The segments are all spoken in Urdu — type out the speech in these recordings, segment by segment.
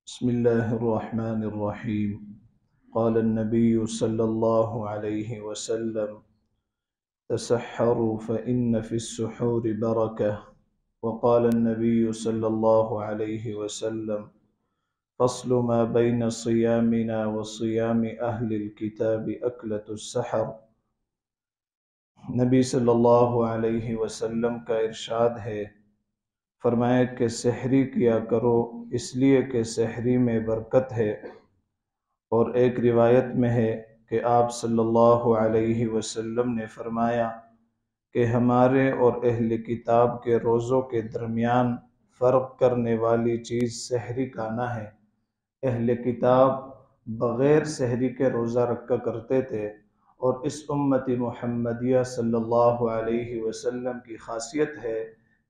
بسم الله الرحمن الرحيم. قال النبي صلى الله عليه وسلم: تسحروا فإن في السحور بركة. وقال النبي صلى الله عليه وسلم: فصل ما بين صيامنا وصيام أهل الكتاب أكلة السحر. نبی صلی اللہ علیہ وسلم کا ارشاد ہے، فرمایا کہ سحری کیا کرو اس لیے کہ سحری میں برکت ہے۔ اور ایک روایت میں ہے کہ آپ صلی اللہ علیہ وسلم نے فرمایا کہ ہمارے اور اہل کتاب کے روزوں کے درمیان فرق کرنے والی چیز سحری کھانا ہے۔ اہل کتاب بغیر سحری کے روزہ رکھا کرتے تھے، اور اس امت محمدیہ صلی اللہ علیہ وسلم کی خاصیت ہے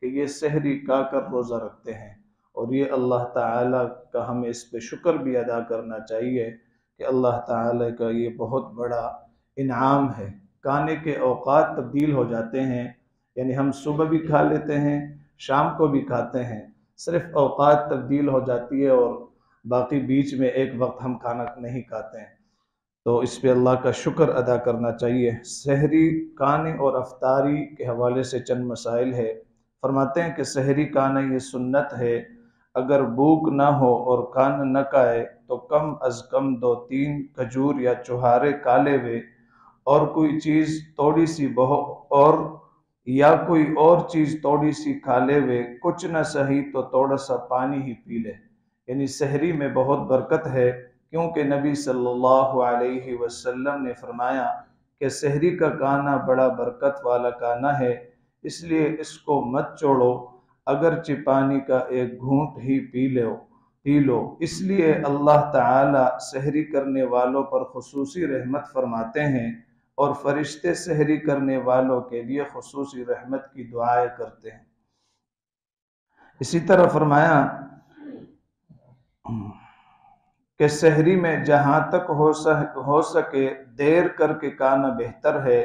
کہ یہ سحری کھا کر روزہ رکھتے ہیں، اور یہ اللہ تعالیٰ کا ہمیں اس پہ شکر بھی ادا کرنا چاہیے کہ اللہ تعالیٰ کا یہ بہت بڑا انعام ہے۔ کھانے کے اوقات تبدیل ہو جاتے ہیں، یعنی ہم صبح بھی کھا لیتے ہیں، شام کو بھی کھاتے ہیں، صرف اوقات تبدیل ہو جاتی ہے اور باقی بیچ میں ایک وقت ہم کھانا نہیں کھاتے ہیں، تو اس پہ اللہ کا شکر ادا کرنا چاہیے۔ سحری کھانے اور افطاری کے حوالے سے چند مسائل ہے۔ فرماتے ہیں کہ سحری کھانا یہ سنت ہے، اگر بھوک نہ ہو اور کھانا نہ کھائے تو کم از کم 2-3 کھجور یا چوہارے کالے ہوئے اور کوئی چیز تھوڑی سی کوئی اور چیز تھوڑی سی کھالے ہوئے، کچھ نہ صحیح تو تھوڑا سا پانی ہی پی لے۔ یعنی سحری میں بہت برکت ہے، کیونکہ نبی صلی اللہ علیہ وسلم نے فرمایا کہ سحری کا کھانا بڑا برکت والا کھانا ہے، اس لیے اس کو مت چھوڑو، اگرچہ پانی کا ایک گھونٹ ہی پی لو۔ اس لیے اللہ تعالی سحری کرنے والوں پر خصوصی رحمت فرماتے ہیں، اور فرشتے سحری کرنے والوں کے لیے خصوصی رحمت کی دعائیں کرتے ہیں۔ اسی طرح فرمایا کہ سحری میں جہاں تک ہو سکے دیر کر کے کھانا بہتر ہے،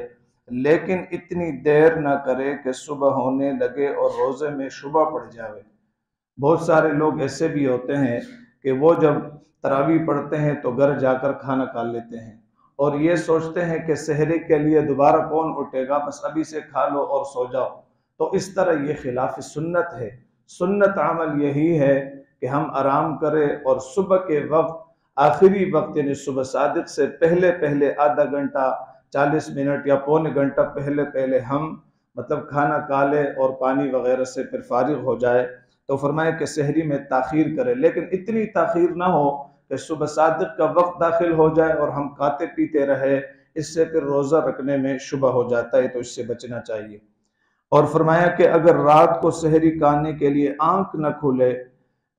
لیکن اتنی دیر نہ کرے کہ صبح ہونے لگے اور روزے میں شبہ پڑ جاوے۔ بہت سارے لوگ ایسے بھی ہوتے ہیں کہ وہ جب تراویح پڑھتے ہیں تو گھر جا کر کھانا کھا لیتے ہیں، اور یہ سوچتے ہیں کہ سحری کے لیے دوبارہ کون اٹھے گا، بس ابھی سے کھا لو اور سو جاؤ۔ تو اس طرح یہ خلاف سنت ہے۔ سنت عمل یہی ہے کہ ہم آرام کریں، اور صبح کے وقت آخری وقت یعنی صبح صادق سے پہلے آدھا گھنٹہ 40 منٹ یا پونے گھنٹہ پہلے ہم کھانا کھا لیں اور پانی وغیرہ سے پھر فارغ ہو جائے۔ تو فرمایا کہ سحری میں تاخیر کرے، لیکن اتنی تاخیر نہ ہو کہ صبح صادق کا وقت داخل ہو جائے اور ہم کھاتے پیتے رہے، اس سے پھر روزہ رکھنے میں شبہ ہو جاتا ہے، تو اس سے بچنا چاہیے۔ اور فرمایا کہ اگر رات کو سحری کھانے کے لیے آنکھ نہ کھلے،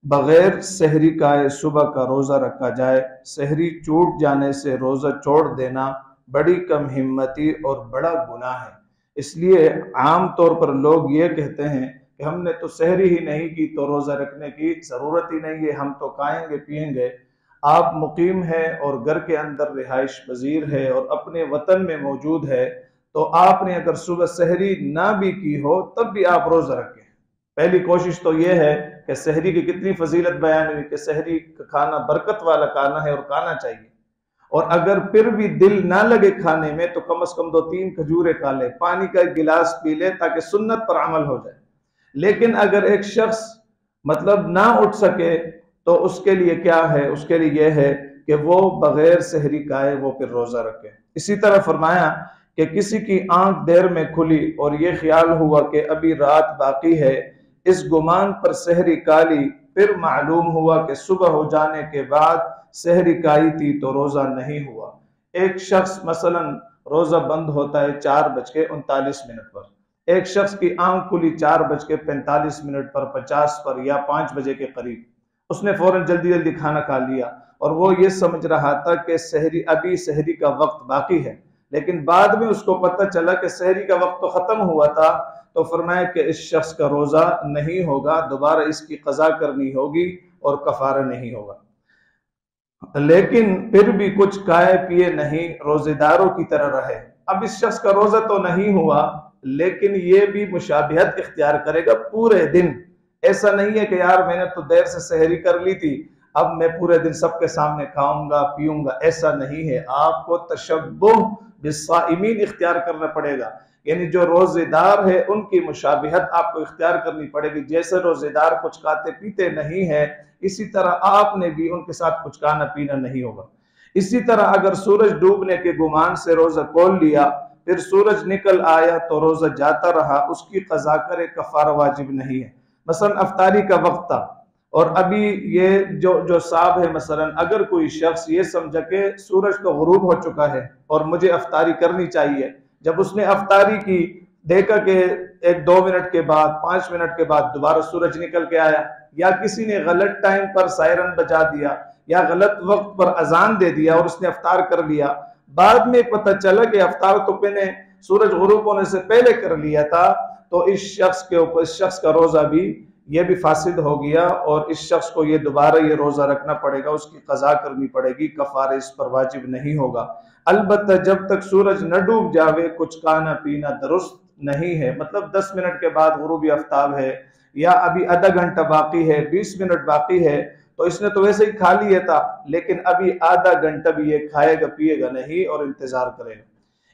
بغیر سحری کھائے صبح کا روزہ رکھا جائے۔ سحری چھوٹ جانے سے روزہ چھوڑ دینا بڑی کم ہمتی اور بڑا گناہ ہے۔ اس لیے عام طور پر لوگ یہ کہتے ہیں کہ ہم نے تو سحری ہی نہیں کی تو روزہ رکھنے کی ضرورت ہی نہیں ہے، ہم تو کھائیں گے پیئیں گے۔ آپ مقیم ہے اور گھر کے اندر رہائش پذیر ہے اور اپنے وطن میں موجود ہے، تو آپ نے اگر صبح سحری نہ بھی کی ہو تب بھی آپ روزہ رکھیں۔ پہلی کوشش تو یہ ہے کہ سحری کی کتنی فضیلت بیان ہوئی کہ سحری کا کھانا برکت والا کھانا ہے اور کھانا چاہیے، اور اگر پھر بھی دل نہ لگے کھانے میں تو کم از کم 2-3 کھجوریں کھا لے، پانی کا ایک گلاس پی لے، تاکہ سنت پر عمل ہو جائے۔ لیکن اگر ایک شخص نہ اٹھ سکے تو اس کے لیے کیا ہے؟ اس کے لیے یہ ہے کہ وہ بغیر سحری کھائے وہ پھر روزہ رکھے۔ اسی طرح فرمایا کہ کسی کی آنکھ دیر میں کھلی اور یہ خیال ہوا کہ ابھی رات باقی ہے، اس گمان پر سحری کھا لی، پھر معلوم ہوا کہ صبح ہو جانے کے بعد سحری کھائی تھی تو روزہ نہیں ہوا۔ ایک شخص مثلا روزہ بند ہوتا ہے 4:39 پر، ایک شخص کی آنکھ کھلی 4:45 پر، 50 پر یا 5 بجے کے قریب، اس نے فوراً جلدی کھانا کھا لیا، اور وہ یہ سمجھ رہا تھا کہ ابھی سحری کا وقت باقی ہے، لیکن بعد میں اس کو پتہ چلا کہ سحری کا وقت تو ختم ہوا تھا۔ تو فرمایا کہ اس شخص کا روزہ نہیں ہوگا، دوبارہ اس کی قضا کرنی ہوگی اور کفارہ نہیں ہوگا۔ لیکن پھر بھی کچھ کھائے پیے نہیں، روزے داروں کی طرح رہے۔ اب اس شخص کا روزہ تو نہیں ہوا، لیکن یہ بھی مشابہت اختیار کرے گا پورے دن۔ ایسا نہیں ہے کہ یار میں نے تو دیر سے سحری کر لی تھی، اب میں پورے دن سب کے سامنے کھاؤں گا پیوں گا، ایسا نہیں ہے۔ آپ کو تشبہ بالصائمین اختیار کرنا پڑے گا، یعنی جو روزے دار ہے ان کی مشابہت آپ کو اختیار کرنی پڑے گی۔ جیسے روزے دار کچھ کھاتے پیتے نہیں ہے، اسی طرح آپ نے بھی ان کے ساتھ کچھ کھانا پینا نہیں ہوگا۔ اسی طرح اگر سورج ڈوبنے کے گمان سے روزہ کھول لیا، پھر سورج نکل آیا تو روزہ جاتا رہا، اس کی قضا کرے، کفارہ واجب نہیں ہے۔ مثلا افطاری کا وقت تھا اور ابھی یہ جو صاحب ہے، مثلا اگر کوئی شخص یہ سمجھا کہ سورج تو غروب ہو چکا ہے اور مجھے افطاری کرنی چاہیے، جب اس نے افطاری کی، دیکھا کہ 1-2 منٹ کے بعد 5 منٹ کے بعد دوبارہ سورج نکل کے آیا، یا کسی نے غلط ٹائم پر سائرن بجا دیا یا غلط وقت پر اذان دے دیا اور اس نے افطار کر لیا، بعد میں پتہ چلا کہ افطار تو میں نے سورج غروب ہونے سے پہلے کر لیا تھا، تو اس شخص کے اوپر، اس شخص کا روزہ بھی یہ بھی فاسد ہو گیا، اور اس شخص کو یہ دوبارہ یہ روزہ رکھنا پڑے گا، اس کی قضا کرنی پڑے گی، کفارہ اس پر واجب نہیں ہوگا۔ البتہ جب تک سورج نہ ڈوب جاوے کچھ کھانا پینا درست نہیں ہے۔ مطلب 10 منٹ کے بعد غروبی آفتاب ہے، یا ابھی آدھا گھنٹہ باقی ہے، 20 منٹ باقی ہے، تو اس نے تو ویسے ہی کھا لیا تھا، لیکن ابھی آدھا گھنٹہ بھی یہ کھائے گا پیے گا نہیں اور انتظار کرے گا۔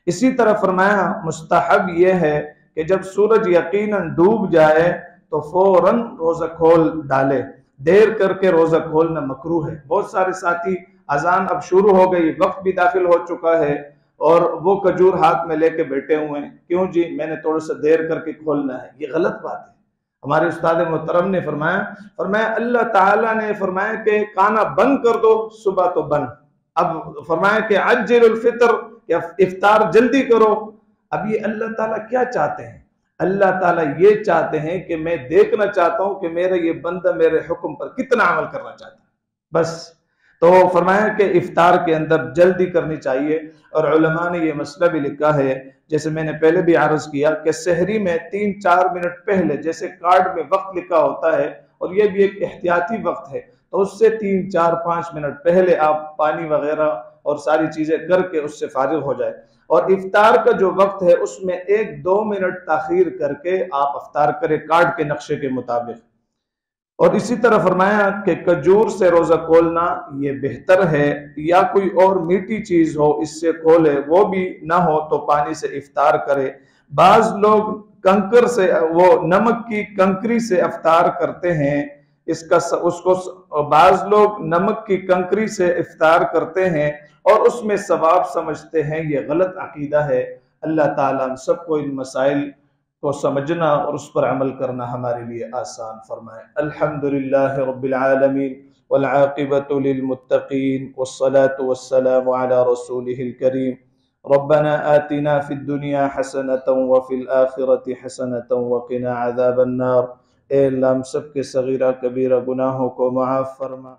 اسی طرح فرمایا مستحب یہ ہے کہ جب سورج یقیناً ڈوب جائے تو فوراً روزہ کھول ڈالے، دیر کر کے روزہ کھولنا مکروہ ہے۔ بہت سارے ساتھی اذان اب شروع ہو گئی، وقت بھی داخل ہو چکا ہے، اور وہ کھجور ہاتھ میں لے کے بیٹھے ہوئے ہیں، کیوں جی میں نے تھوڑا سا دیر کر کے کھولنا ہے۔ یہ غلط بات ہے۔ ہمارے استاد محترم نے فرمایا اللہ تعالیٰ نے فرمایا کہ کھانا بند کر دو، صبح تو بند۔ اب فرمایا کہ عجل الفطر، یا افطار جلدی کرو۔ اب یہ اللہ تعالیٰ کیا چاہتے ہیں؟ اللہ تعالیٰ یہ چاہتے ہیں کہ میں دیکھنا چاہتا ہوں کہ میرا یہ بندہ میرے حکم پر کتنا عمل کرنا چاہتا ہے، بس۔ تو فرمایا کہ افطار کے اندر جلدی کرنی چاہیے، اور علماء نے یہ مسئلہ بھی لکھا ہے، جیسے میں نے پہلے بھی عرض کیا کہ سحری میں 3-4 منٹ پہلے، جیسے کارڈ میں وقت لکھا ہوتا ہے اور یہ بھی ایک احتیاطی وقت ہے، تو اس سے 3-4-5 منٹ پہلے آپ پانی وغیرہ اور ساری چیزیں کر کے اس سے فارغ ہو جائے، اور افطار کا جو وقت ہے اس میں 1-2 منٹ تاخیر کر کے آپ افطار کریں کارڈ کے نقشے کے مطابق۔ اور اسی طرح فرمایا کہ کھجور سے روزہ کھولنا یہ بہتر ہے، یا کوئی اور میٹھی چیز ہو اس سے کھولے، وہ بھی نہ ہو تو پانی سے افطار کرے۔ بعض لوگ کنکر سے، وہ نمک کی کنکری سے افطار کرتے ہیں، بعض لوگ نمک کی کنکری سے افطار کرتے ہیں اور اس میں ثواب سمجھتے ہیں، یہ غلط عقیدہ ہے۔ اللہ تعالیٰ ہم سب کو ان مسائل کو سمجھنا اور اس پر عمل کرنا ہمارے لیے آسان فرمائے۔ الحمدللہ رب العالمین، والعاقبۃ للمتقین، والصلاة والسلام علی رسولہ الکریم۔ ربنا آتنا فی الدنیا حسنۃ وفی الآخرۃ حسنۃ وقنا عذاب النار۔ اے اللہ ہم سب کے صغیرہ کبیرہ گناہوں کو معاف فرما۔